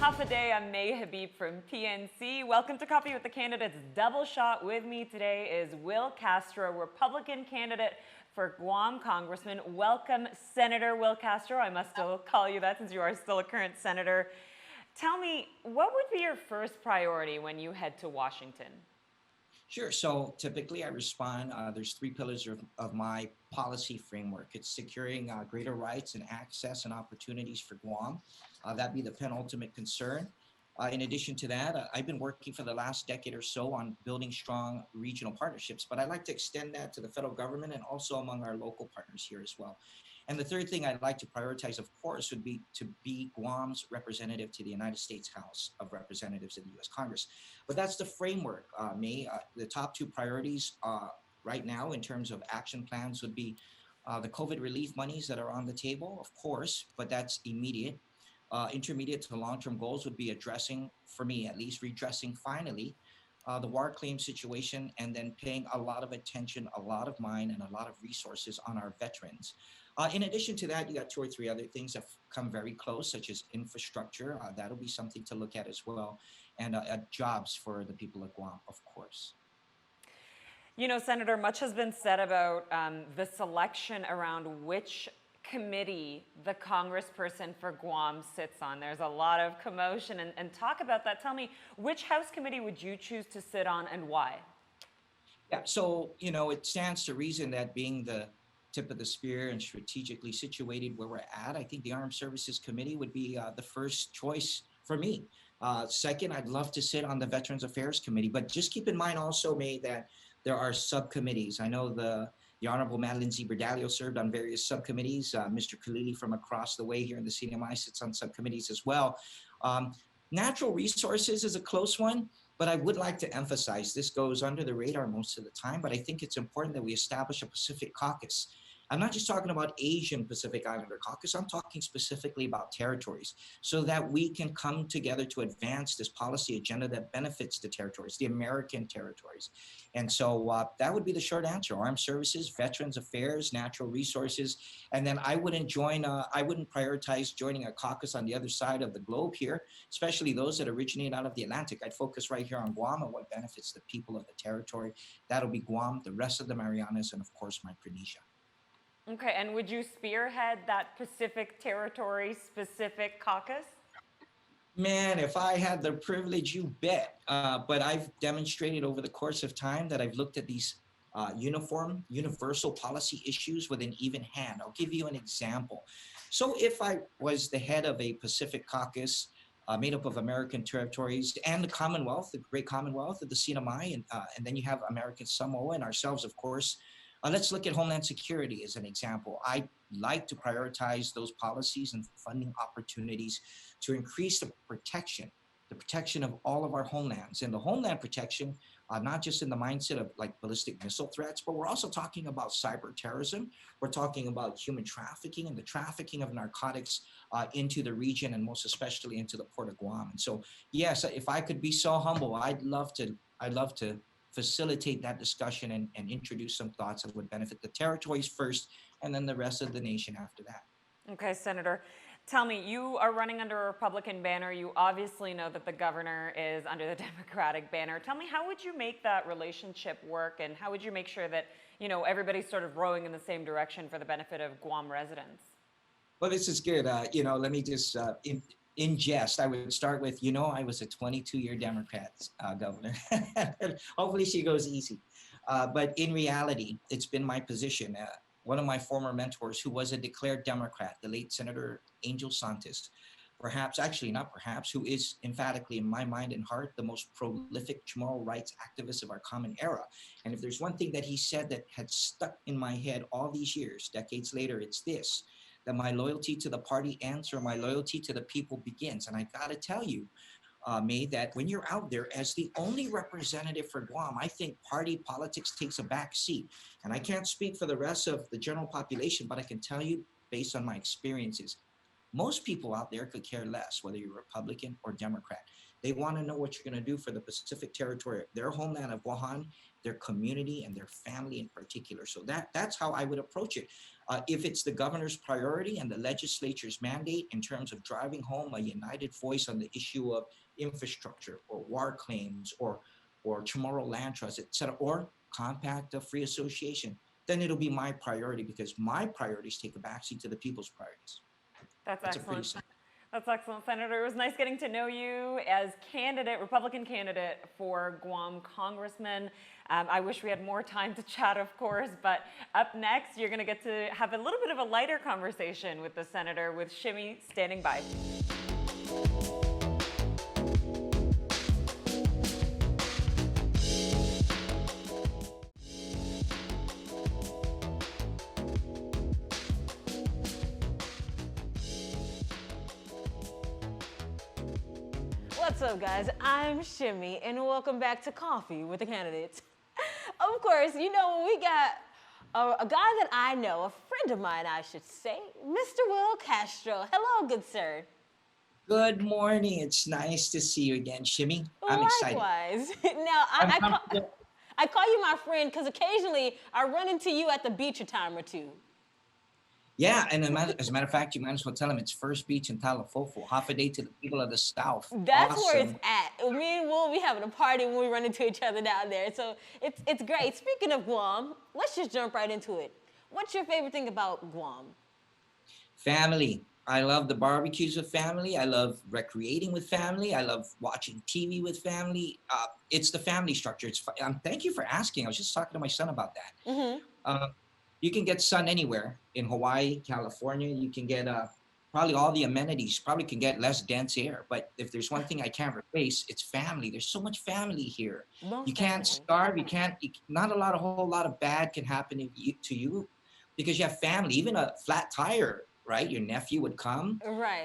tough a day. I'm May Habib from PNC. Welcome to Coffee with the Candidates Double Shot. With me today is Will Castro, Republican candidate for Guam Congressman. Welcome, Senator Will Castro. I must still call you that since you are still a current senator. Tell me, what would be your first priority when you head to Washington? Sure. So typically I respond, there's three pillars of my policy framework. It's securing greater rights and access and opportunities for Guam. That'd be the penultimate concern. In addition to that, I've been working for the last decade or so on building strong regional partnerships, but I'd like to extend that to the federal government and also among our local partners here as well. And the third thing I'd like to prioritize, of course, would be to be Guam's representative to the United States House of Representatives in the U.S. Congress. But that's the framework, May. The top two priorities right now in terms of action plans would be the COVID relief monies that are on the table, of course, but that's immediate. Intermediate to long-term goals would be addressing, for me at least, redressing finally the war claim situation, and then paying a lot of attention, a lot of mind, and a lot of resources on our veterans. In addition to that, you got two or three other things that come very close, such as infrastructure. That'll be something to look at as well, and jobs for the people of Guam, of course. You know, Senator, much has been said about the selection around which committee the congressperson for Guam sits on. There's a lot of commotion and talk about that. Tell me, which House committee would you choose to sit on and why? Yeah, so, it stands to reason that being the tip of the spear and strategically situated where we're at, I think the Armed Services Committee would be the first choice for me. Second, I'd love to sit on the Veterans Affairs Committee, but just keep in mind also, May, that there are subcommittees. I know the Honorable Madeline Z. Berdalio served on various subcommittees. Mr. Khalili from across the way here in the CNMI sits on subcommittees as well. Um, Natural resources is a close one, but I would like to emphasize this goes under the radar most of the time, but I think it's important that we establish a Pacific caucus. I'm not just talking about Asian Pacific Islander caucus, I'm talking specifically about territories so that we can come together to advance this policy agenda that benefits the territories, the American territories. And so that would be the short answer: armed services, veterans affairs, natural resources. And then I wouldn't prioritize joining a caucus on the other side of the globe here, especially those that originate out of the Atlantic. I'd focus right here on Guam and what benefits the people of the territory. That'll be Guam, the rest of the Marianas, and of course, Micronesia. Okay, and would you spearhead that Pacific Territory specific caucus? Man, if I had the privilege, you bet. But I've demonstrated over the course of time that I've looked at these universal policy issues with an even hand. I'll give you an example. So if I was the head of a Pacific caucus made up of American territories and the Commonwealth, the great Commonwealth of the CNMI, and then you have American Samoa and ourselves, of course. Let's look at Homeland Security as an example. I like to prioritize those policies and funding opportunities to increase the protection of all of our homelands. And the homeland protection, not just in the mindset of like ballistic missile threats, but we're also talking about cyber terrorism. We're talking about human trafficking and the trafficking of narcotics into the region, and most especially into the port of Guam. And so, yes, if I could be so humble, I'd love to facilitate that discussion and introduce some thoughts that would benefit the territories first and then the rest of the nation after that. Okay, Senator, tell me, you are running under a Republican banner. You obviously know that the governor is under the Democratic banner. Tell me, how would you make that relationship work, and how would you make sure that, everybody's sort of rowing in the same direction for the benefit of Guam residents? Well, this is good. Let me just in jest, I would start with, I was a 22-year Democrat governor. Hopefully she goes easy. But in reality, it's been my position. One of my former mentors, who was a declared Democrat, the late Senator Angel Santos, actually not perhaps, who is emphatically, in my mind and heart, the most prolific moral rights activist of our common era. And if there's one thing that he said that had stuck in my head all these years, decades later, it's this: that my loyalty to the party ends where my loyalty to the people begins. And I got to tell you, May, that when you're out there as the only representative for Guam, I think party politics takes a back seat. And I can't speak for the rest of the general population, but I can tell you, based on my experiences, most people out there could care less whether you're Republican or Democrat. They want to know what you're going to do for the Pacific Territory, their homeland of Guam, their community, and their family in particular. So that's how I would approach it. If it's the governor's priority and the legislature's mandate in terms of driving home a united voice on the issue of infrastructure or war claims or tomorrow land trust, et cetera, or compact of free association, then it'll be my priority because my priorities take a backseat to the people's priorities. That's It's a pretty excellent. simple. That's excellent, Senator. It was nice getting to know you as candidate, Republican candidate for Guam Congressman. I wish we had more time to chat, of course, but up next, you're going to get to have a little bit of a lighter conversation with the senator with Shimmy standing by. What's up, guys? I'm Shimmy, and welcome back to Coffee with the Candidates. Of course, you know, we got a guy that I know, a friend of mine, I should say, Mr. Will Castro. Hello, good sir. Good morning. It's nice to see you again, Shimmy. I'm excited. Likewise. Now, I call you my friend because occasionally I run into you at the beach a time or two. Yeah, and as a matter of fact, you might as well tell them it's First Beach in Talafofo. Half a day to the people of the South. That's where it's at. Me and Will be having a party when we run into each other down there. So it's great. Speaking of Guam, let's just jump right into it. What's your favorite thing about Guam? Family. I love the barbecues with family. I love recreating with family. I love watching TV with family. It's the family structure. Thank you for asking. I was just talking to my son about that. Mm-hmm. You can get sun anywhere in Hawaii, California. You can get probably all the amenities. Probably can get less dense air. But if there's one thing I can't replace, it's family. There's so much family here. You can't starve. Not a whole lot of bad can happen to you because you have family. Even a flat tire, right? Your nephew would come. Right.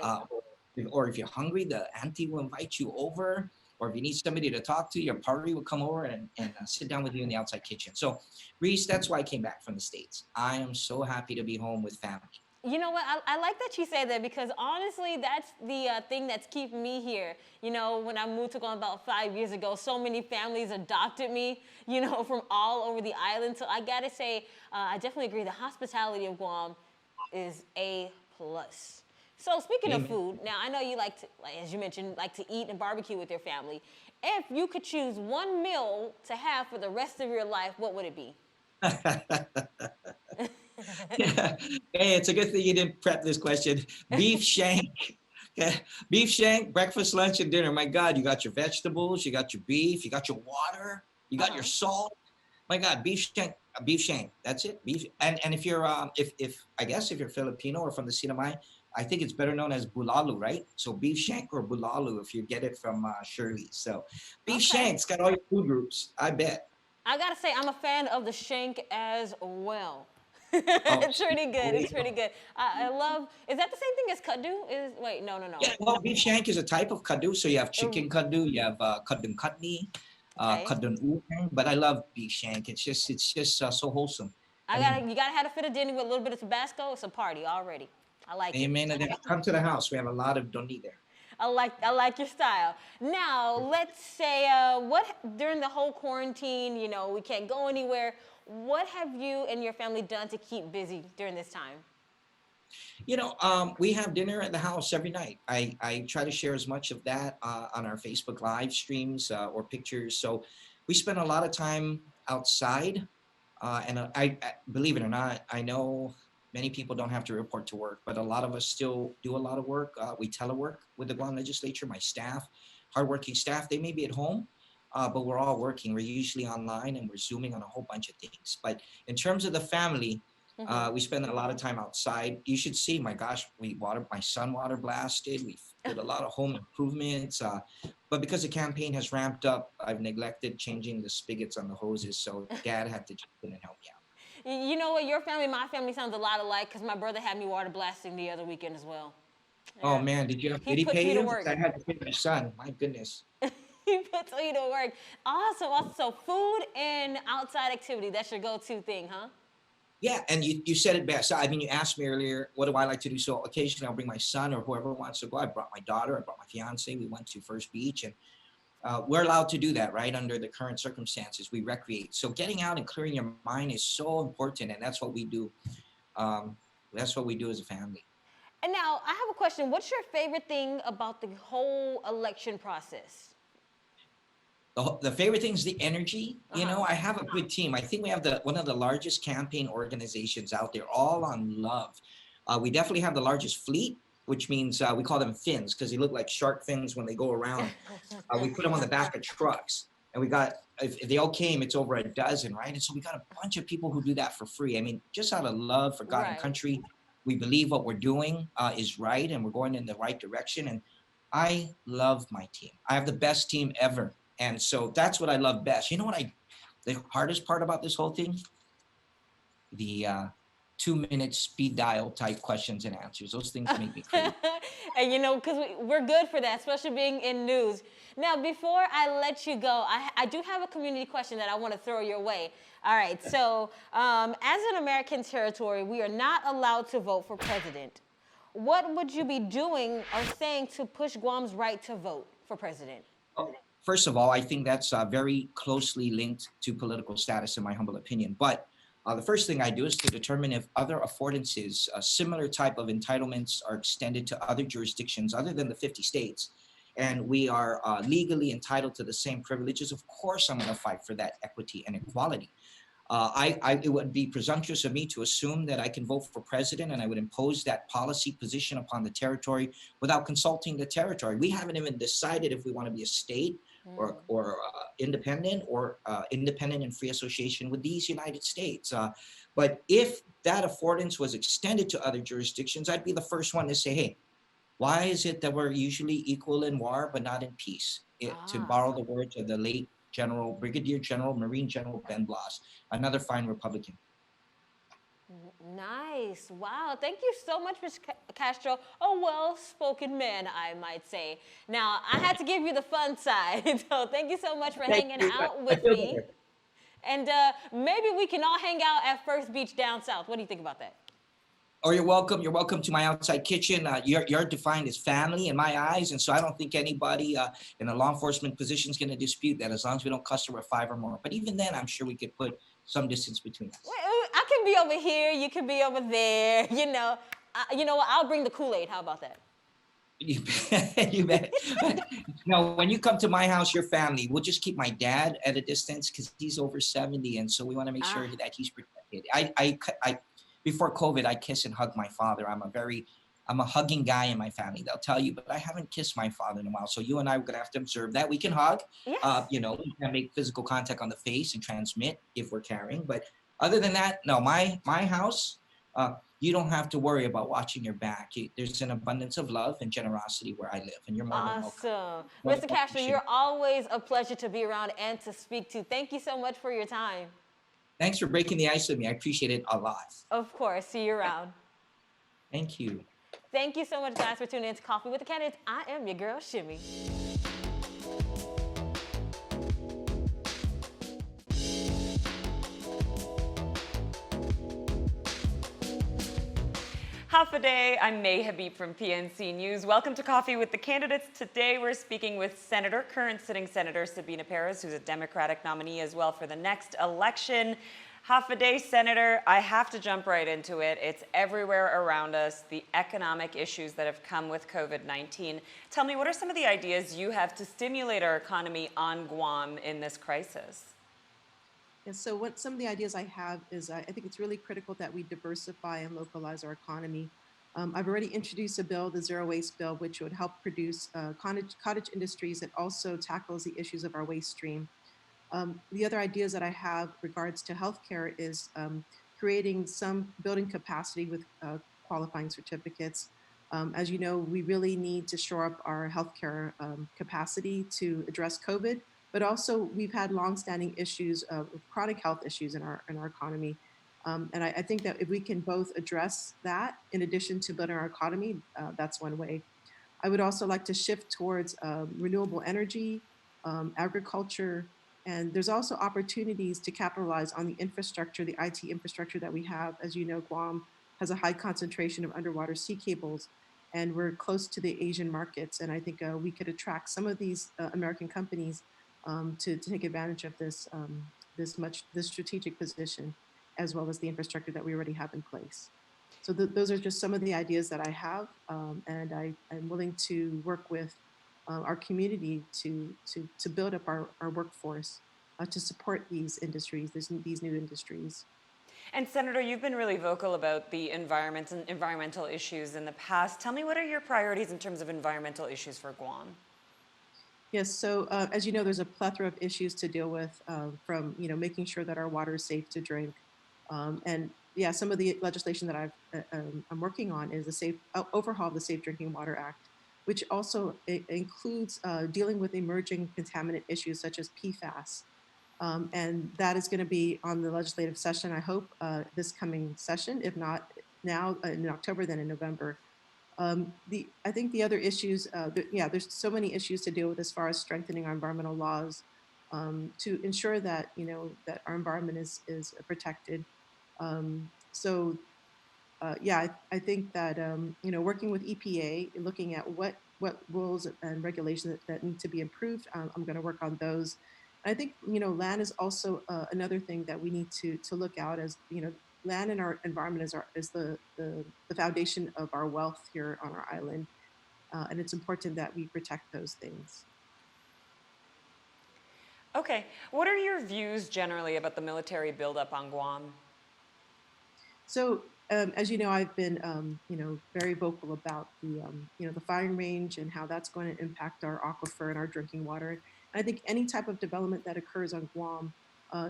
Or if you're hungry, the auntie will invite you over. Or if you need somebody to talk to, your party will come over and sit down with you in the outside kitchen. So, Reese, that's why I came back from the States. I am so happy to be home with family. You know what? I like that you say that because honestly, that's the thing that's keeping me here. You know, when I moved to Guam about 5 years ago, so many families adopted me, you know, from all over the island. So I gotta say, I definitely agree. The hospitality of Guam is A+. So speaking of food, now I know you like to, as you mentioned, like to eat and barbecue with your family. If you could choose one meal to have for the rest of your life, what would it be? Hey, it's a good thing you didn't prep this question. Beef shank. Okay. Beef shank, breakfast, lunch, and dinner. My God, you got your vegetables, you got your beef, you got your water, you got your salt. My God, beef shank. That's it. Beef. And if you're if I guess if you're Filipino or from the Sinamay, I think it's better known as bulalu, right? So beef shank or bulalu if you get it from Shirley. So beef shank's got all your food groups, I bet. I gotta say, I'm a fan of the shank as well. It's pretty good. It's pretty good. I love. Is that the same thing as kaddu? Wait, no. Yeah, well, beef shank is a type of kaddu. So you have chicken kaddu, you have kadun katni, kadun udang. But I love beef shank. It's just so wholesome. You gotta have to fit a dinner with a little bit of Tabasco. It's a party already. I like it. Amen. And then come to the house. We have a lot of doni there. I like your style. Now, let's say during the whole quarantine, you know, we can't go anywhere. What have you and your family done to keep busy during this time? You know, we have dinner at the house every night. I try to share as much of that on our Facebook live streams or pictures. So we spend a lot of time outside. And I believe it or not, I know many people don't have to report to work, but a lot of us still do a lot of work. We telework with the Guam legislature, my staff, hardworking staff. They may be at home, but we're all working. We're usually online and we're Zooming on a whole bunch of things. But in terms of the family, we spend a lot of time outside. You should see, my gosh, my son water blasted. We did a lot of home improvements. But because the campaign has ramped up, I've neglected changing the spigots on the hoses. So Dad had to jump in and help me out. You know what? Your family, my family sounds a lot alike because my brother had me water blasting the other weekend as well. Yeah. Oh man, did he pay you? I had to pay my son. My goodness. He puts me to work. Awesome. So food and outside activity, that's your go-to thing, huh? Yeah, and you said it best. I mean, you asked me earlier, what do I like to do? So occasionally I'll bring my son or whoever wants to go. I brought my daughter, I brought my fiance. We went to First Beach, and we're allowed to do that, right? Under the current circumstances, we recreate. So getting out and clearing your mind is so important, and that's what we do. Um, that's what we do as a family. And now I have a question. What's your favorite thing about the whole election process? The favorite thing is the energy. Uh huh. I have a good team. I think we have the one of the largest campaign organizations out there, all on love. We definitely have the largest fleet, which means we call them fins because they look like shark fins when they go around. We put them on the back of trucks, and we got if they all came, it's over a dozen, right? And so we got a bunch of people who do that for free. I mean, just out of love for God and Right. country, we believe what we're doing is right, and we're going in the right direction. And I love my team. I have the best team ever, and so that's what I love best. You know what I? The hardest part about this whole thing, the 2 minute speed dial type questions and answers. Those things make me crazy. And because we're good for that, especially being in news. Now, before I let you go, I do have a community question that I want to throw your way. All right, so as an American territory, we are not allowed to vote for president. What would you be doing or saying to push Guam's right to vote for president? Oh, first of all, I think that's very closely linked to political status, in my humble opinion. But the first thing I do is to determine if other affordances, similar type of entitlements, are extended to other jurisdictions other than the 50 states, and we are legally entitled to the same privileges. Of course, I'm going to fight for that equity and equality. It would be presumptuous of me to assume that I can vote for president and I would impose that policy position upon the territory without consulting the territory. We haven't even decided if we want to be a state or independent or independent and free association with these United States. But if that affordance was extended to other jurisdictions, I'd be the first one to say, hey, why is it that we're usually equal in war but not in peace? To Ah. borrow the words of the late Brigadier General, Marine General Ben Blas, another fine Republican. Nice. Wow. Thank you so much, Mr. Castro. A well spoken man, I might say. Now, I had to give you the fun side. So, thank you so much for Thank hanging you. out I with feel me. better. And maybe we can all hang out at First Beach down south. What do you think about that? Oh, you're welcome. You're welcome to my outside kitchen. You're defined as family in my eyes, and so I don't think anybody in a law enforcement position is going to dispute that as long as we don't cluster with five or more. But even then, I'm sure we could put some distance between us. I can be over here. You can be over there. You know what? I'll bring the Kool Aid. How about that? You bet. You bet. No, when you come to my house, your family, we'll just keep my dad at a distance because he's over 70. And so we want to make sure Ah. that he's protected. Before COVID, I kiss and hug my father. I'm a hugging guy in my family. They'll tell you, but I haven't kissed my father in a while. So you and I are going to have to observe that. We can hug, Yes. we can make physical contact on the face and transmit if we're carrying. But other than that, no, my house, uh, you don't have to worry about watching your back. There's an abundance of love and generosity where I live, and you're more than welcome. Awesome. More than Mr. welcome to Castro, share. you're always a pleasure to be around and to speak to. Thank you so much for your time. Thanks for breaking the ice with me. I appreciate it a lot. Of course. See you around. Thank you. Thank you so much, guys, for tuning in to Coffee with the Candidates. I am your girl, Shimmy. Half a day, I'm May Habib from PNC News. Welcome to Coffee with the Candidates. Today we're speaking with current sitting Senator Sabina Perez, who's a Democratic nominee as well for the next election. Half a day, Senator, I have to jump right into it. It's everywhere around us, the economic issues that have come with COVID-19. Tell me, what are some of the ideas you have to stimulate our economy on Guam in this crisis? And so what some of the ideas I have is I think it's really critical that we diversify and localize our economy. I've already introduced a bill, the Zero Waste Bill, which would help produce cottage industries that also tackles the issues of our waste stream. The other ideas that I have regards to healthcare is creating some building capacity with qualifying certificates. As you know, we really need to shore up our healthcare capacity to address COVID, but also we've had longstanding issues with chronic health issues in our economy. And I think that if we can both address that in addition to building our economy, that's one way. I would also like to shift towards renewable energy, agriculture, and there's also opportunities to capitalize on the infrastructure, the IT infrastructure that we have. As you know, Guam has a high concentration of underwater sea cables, and we're close to the Asian markets. And I think we could attract some of these American companies to take advantage of this strategic position, as well as the infrastructure that we already have in place. So those are just some of the ideas that I have, and I'm willing to work with our community to build up our workforce to support these industries, these new industries. And Senator, you've been really vocal about the environment and environmental issues in the past. Tell me, what are your priorities in terms of environmental issues for Guam? Yes, so as you know, there's a plethora of issues to deal with, from making sure that our water is safe to drink, and yeah, some of the legislation that I'm working on is a safe overhaul of the Safe Drinking Water Act, which also includes dealing with emerging contaminant issues such as PFAS, and that is going to be on the legislative session. I hope this coming session, if not now in October, then in November. I think the other issues, yeah, there's so many issues to deal with as far as strengthening our environmental laws to ensure that that our environment is protected. So yeah, I think that working with EPA, looking at what rules and regulations that need to be improved, I'm going to work on those. I think land is also another thing that we need to look out as land and our environment is the foundation of our wealth here on our island, and it's important that we protect those things. Okay, what are your views generally about the military buildup on Guam? So, as you know, I've been, very vocal about the firing range and how that's going to impact our aquifer and our drinking water. And I think any type of development that occurs on Guam,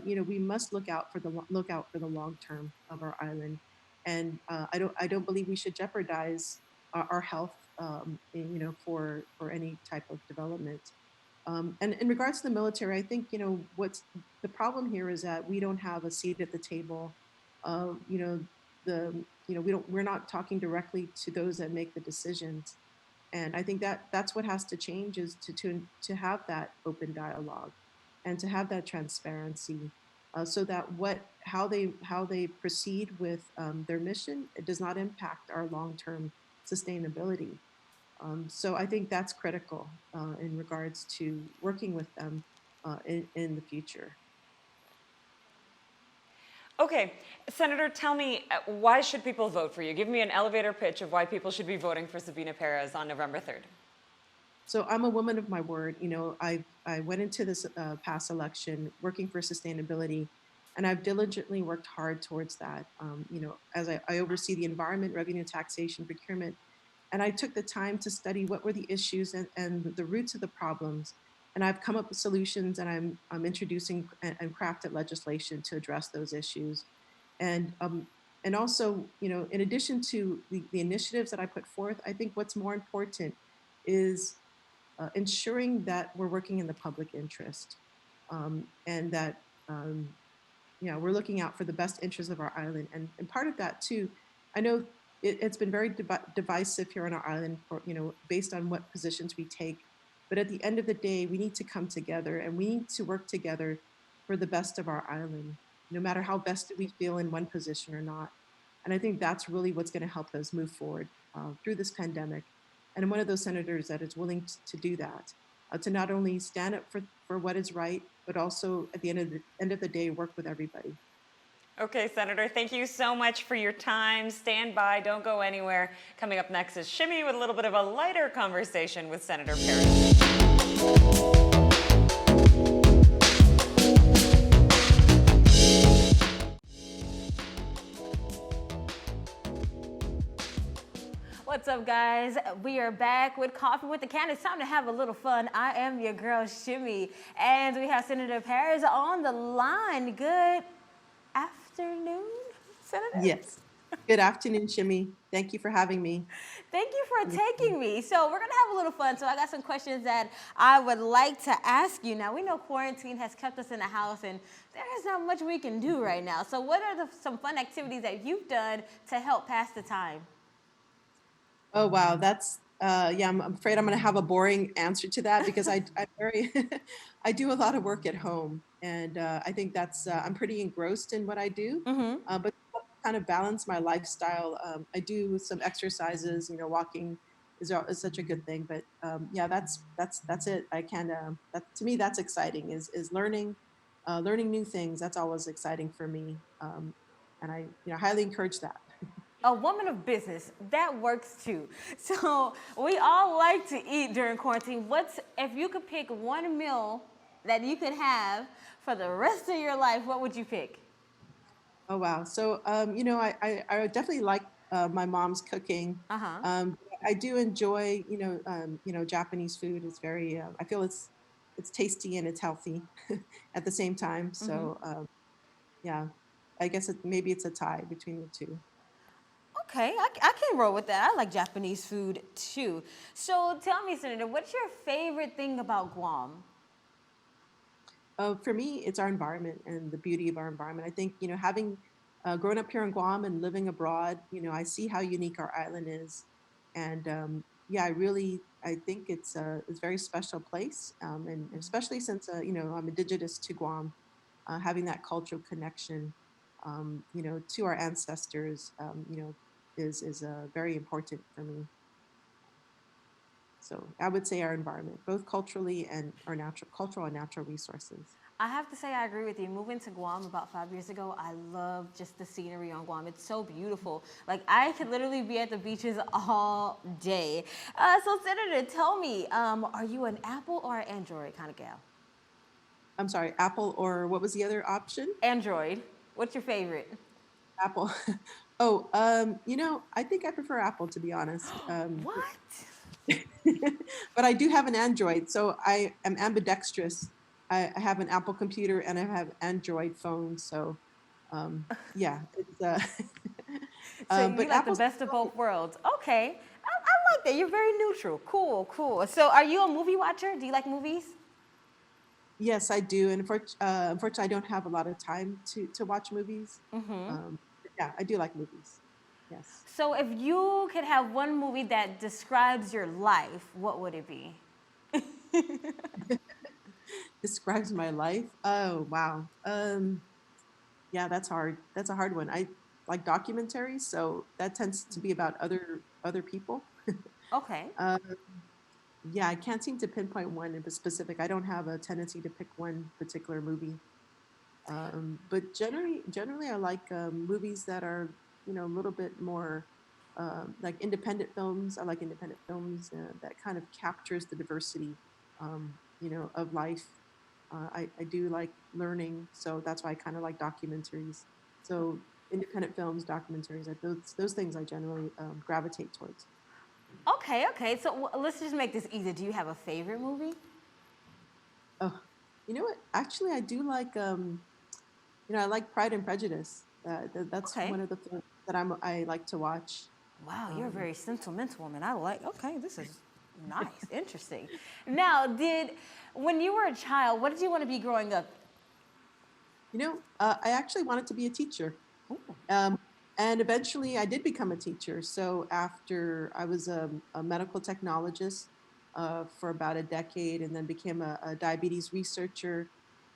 we must look out for the long term of our island. And I don't believe we should jeopardize our health, for any type of development. And in regards to the military, I think what's the problem here is that we don't have a seat at the table. You know, we're not talking directly to those that make the decisions, and I think that that's what has to change is to have that open dialogue, and to have that transparency, so that how they proceed with their mission, it does not impact our long term sustainability. So I think that's critical in regards to working with them in the future. Okay, Senator, tell me, why should people vote for you? Give me an elevator pitch of why people should be voting for Sabina Perez on November 3rd. So I'm a woman of my word. I went into this past election working for sustainability, and I've diligently worked hard towards that. As I oversee the environment, revenue, taxation, procurement, and I took the time to study what were the issues and the roots of the problems. And I've come up with solutions, and I'm introducing and crafted legislation to address those issues. And also, in addition to the initiatives that I put forth, I think what's more important is ensuring that we're working in the public interest, and that we're looking out for the best interests of our island. And part of that too, I know it's been very divisive here on our island, for based on what positions we take. But at the end of the day, we need to come together and we need to work together for the best of our island, no matter how vested we feel in one position or not. And I think that's really what's going to help us move forward through this pandemic. And I'm one of those senators that is willing to do that, to not only stand up for what is right, but also at the end of the day, work with everybody. Okay, Senator, thank you so much for your time. Stand by, don't go anywhere. Coming up next is Shimmy with a little bit of a lighter conversation with Senator Perez. What's up, guys? We are back with Coffee with the Can. It's time to have a little fun. I am your girl, Shimmy, and we have Senator Perez on the line. Good afternoon, Senator. Yes. Good afternoon, Shimmy. Thank you for having me. Thank you for taking me. So we're gonna have a little fun. So I got some questions that I would like to ask you. Now we know quarantine has kept us in the house, and there is not much we can do right now. So what are some fun activities that you've done to help pass the time? Oh, wow. That's, yeah, I'm afraid I'm going to have a boring answer to that because I'm very, I do a lot of work at home. And I think I'm pretty engrossed in what I do. Mm-hmm. But to kind of balance my lifestyle, I do some exercises, walking is such a good thing. But yeah, that's it. I can, that to me, that's exciting is learning new things. That's always exciting for me. And I highly encourage that. A woman of business, that works too. So we all like to eat during quarantine. What's, if you could pick one meal that you could have for the rest of your life, what would you pick? Oh wow. So I definitely like my mom's cooking. Uh-huh. I do enjoy Japanese food. It's very I feel it's tasty and it's healthy at the same time. Mm-hmm. So yeah, I guess maybe it's a tie between the two. Okay, I can roll with that. I like Japanese food too. So tell me, Senator, what's your favorite thing about Guam? For me, it's our environment and the beauty of our environment. I think, having grown up here in Guam and living abroad, I see how unique our island is. And yeah, I think it's a very special place. And especially since, I'm indigenous to Guam, having that cultural connection, to our ancestors, is very important for me. So I would say our environment, both culturally and our cultural and natural resources. I have to say I agree with you. Moving to Guam about 5 years ago, I love just the scenery on Guam. It's so beautiful. Like I could literally be at the beaches all day. So Senator, tell me, are you an Apple or an Android kind of gal? I'm sorry, Apple or what was the other option? Android. What's your favorite? Apple. Oh, I think I prefer Apple to be honest. What? But I do have an Android, so I am ambidextrous. I have an Apple computer and I have Android phone, so yeah, it's So you but like the Apple's best of both worlds. Okay. I like that. You're very neutral. Cool, cool. So are you a movie watcher? Do you like movies? yes, I do, and unfortunately, I don't have a lot of time to watch movies. But yeah, I do like movies. Yes. So if you could have one movie that describes your life, what would it be? Describes my life. Oh, wow. Yeah, that's hard. That's a hard one. I like documentaries, so that tends to be about other people. Okay. Uh, yeah, I can't seem to pinpoint one in specific. I don't have a tendency to pick one particular movie. But generally, I like movies that are a little bit more like independent films. I like independent films that kind of captures the diversity, of life. I do like learning, so that's why I kind of like documentaries. So independent films, documentaries, like those things I generally gravitate towards. Okay, okay. So let's just make this easy. Do you have a favorite movie? Oh, you know what? Actually, I do like I like Pride and Prejudice. That's Okay. one of the films that I like to watch. Wow, you're a Um, very sentimental woman. I like, okay, this is nice, interesting. Now, when you were a child, what did you want to be growing up? I actually wanted to be a teacher. Um, and eventually I did become a teacher. So after I was a medical technologist for about a decade and then became a diabetes researcher.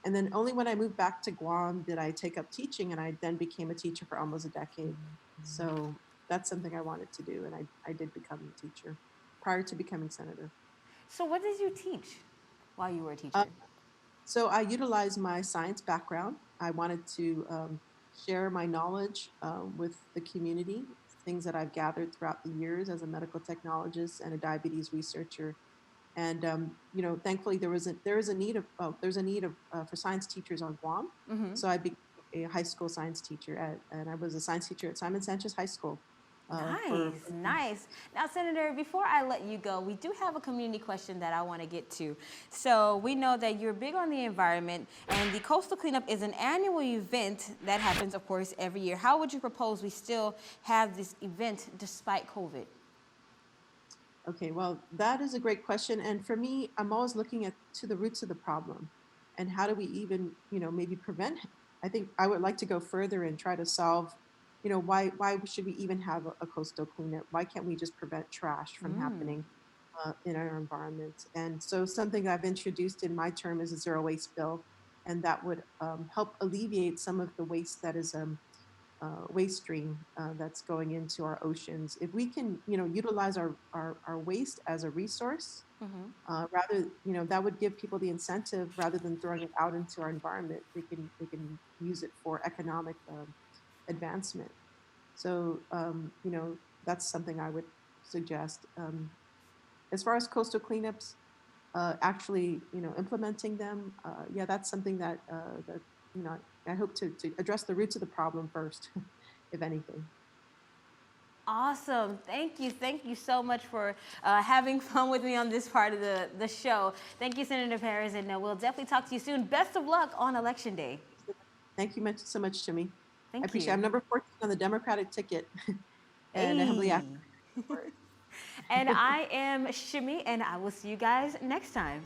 And then only when I moved back to Guam did I take up teaching, and I then became a teacher for almost a decade. So that's something I wanted to do. And I did become a teacher prior to becoming senator. So, what did you teach while you were a Uh, teacher? So I utilized my science background. I wanted to share my knowledge with the community, things that I've gathered throughout the years as a medical technologist and a diabetes researcher. And thankfully there is a need of there's a need of for science teachers on Guam. So I became a high school science teacher and I was a science teacher at Simon Sanchez High School for Nice, nice. Now, Senator, before I let you go, we do have a community question that I want to get to. So, we know that you're big on the environment, and the Coastal Cleanup is an annual event that happens, of course, every year. How would you propose we still have this event despite COVID? Okay, well, that is a great question. And for me, I'm always looking at to the roots of the problem and how do we even, maybe prevent it? I think I would like to go further and try to solve, why should we even have a coastal cleanup? Why can't we just prevent trash from happening in our environment? And so something I've introduced in my term is a zero waste bill, and that would help alleviate some of the waste that is waste stream that's going into our oceans. If we can, utilize our waste as a resource, rather, that would give people the incentive rather than throwing it out into our environment. They can use it for economic advancement. So, you know, that's something I would suggest. As far as coastal cleanups, actually, you know, implementing them, yeah, that's something that you know, I hope to address the roots of the problem first, if anything. Awesome. Thank you. Thank you so much for having fun with me on this part of the show. Thank you, Senator Perez, and we'll definitely talk to you soon. Best of luck on Election Day. Thank you so much, Jimmy. I Thank appreciate it. you. I'm number 14 on the Democratic ticket and I heavily Hey. advocate for it. And I am Shimmy, and I will see you guys next time.